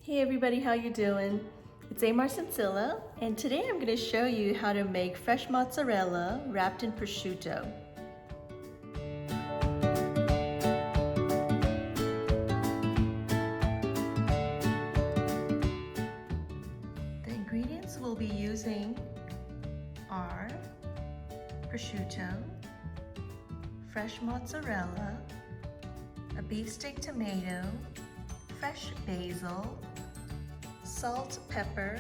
Hey everybody, how you doing? It's Amar Sensilla, and today I'm going to show you how to make fresh mozzarella wrapped in prosciutto. The ingredients we'll be using are prosciutto, fresh mozzarella, a beefsteak tomato, fresh basil, salt, pepper,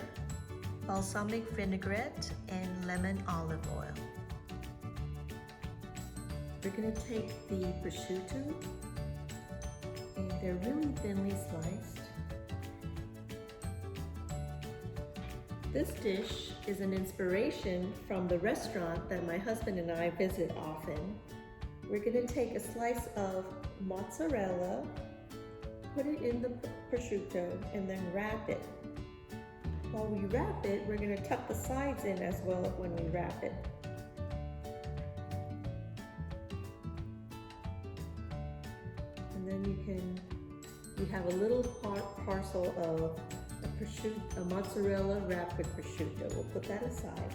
balsamic vinaigrette, and lemon olive oil. We're going to take the prosciutto, and they're really thinly sliced. This dish is an inspiration from the restaurant that my husband and I visit often. We're going to take a slice of mozzarella, put it in the prosciutto, and then wrap it. While we wrap it, we're going to tuck the sides in as well when we wrap it. And then we have a little parcel of a mozzarella wrapped with prosciutto. We'll put that aside.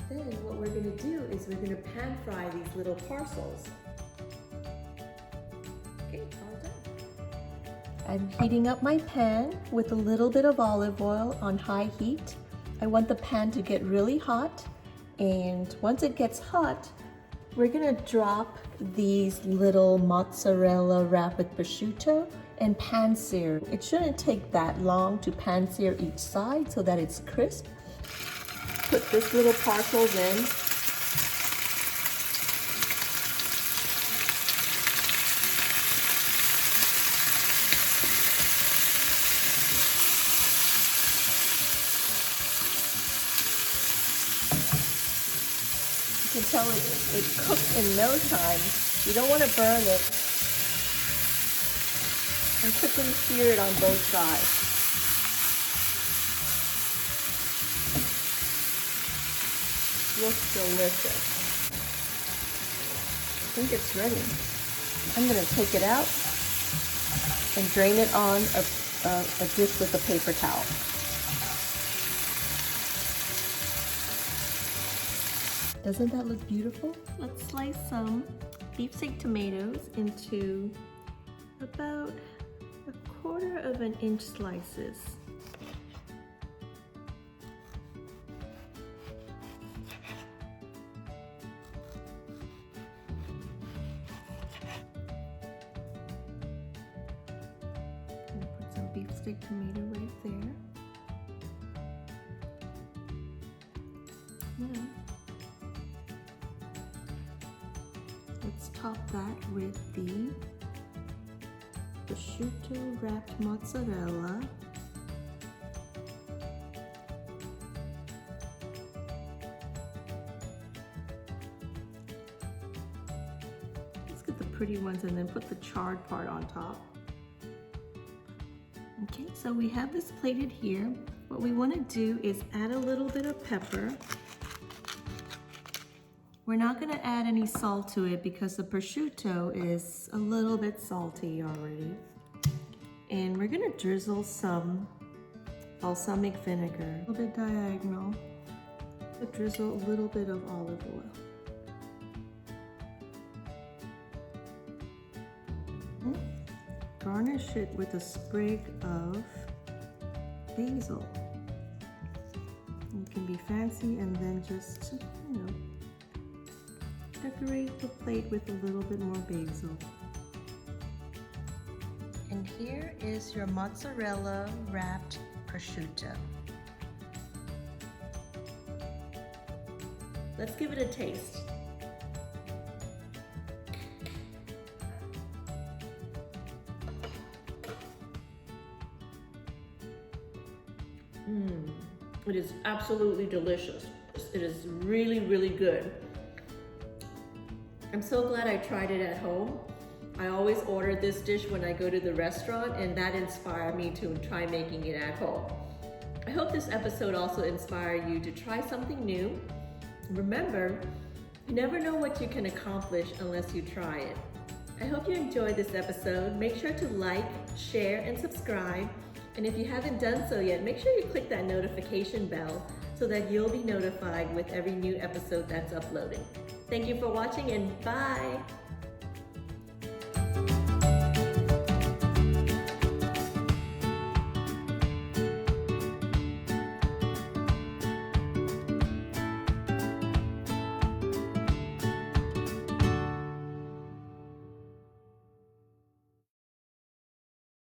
Then what we're going to do is we're going to pan fry these little parcels. Okay, all done. I'm heating up my pan with a little bit of olive oil on high heat. I want the pan to get really hot, and once it gets hot, we're gonna drop these little mozzarella wrapped with prosciutto and pan sear. It shouldn't take that long to pan sear each side so that it's crisp. Put this little parcels in. You can tell it cooks in no time. You don't want to burn it. And quickly sear it on both sides. Looks delicious. I think it's ready. I'm going to take it out and drain it on a dish with a paper towel. Doesn't that look beautiful? Let's slice some beefsteak tomatoes into about 1/4 inch slices. I'm gonna put some beefsteak tomato right there. Now, let's top that with the prosciutto wrapped mozzarella. Let's get the pretty ones and then put the charred part on top. Okay, so we have this plated here. What we want to do is add a little bit of pepper. We're not going to add any salt to it because the prosciutto is a little bit salty already. And we're going to drizzle some balsamic vinegar, a little bit diagonal, but drizzle a little bit of olive oil. Garnish it with a sprig of basil. You can be fancy and then just, decorate the plate with a little bit more basil. And here is your mozzarella wrapped prosciutto. Let's give it a taste. It is absolutely delicious. It is really, really good. I'm so glad I tried it at home. I always order this dish when I go to the restaurant, and that inspired me to try making it at home. I hope this episode also inspired you to try something new. Remember, you never know what you can accomplish unless you try it. I hope you enjoyed this episode. Make sure to like, share, and subscribe. And if you haven't done so yet, make sure you click that notification bell so that you'll be notified with every new episode that's uploaded. Thank you for watching and bye!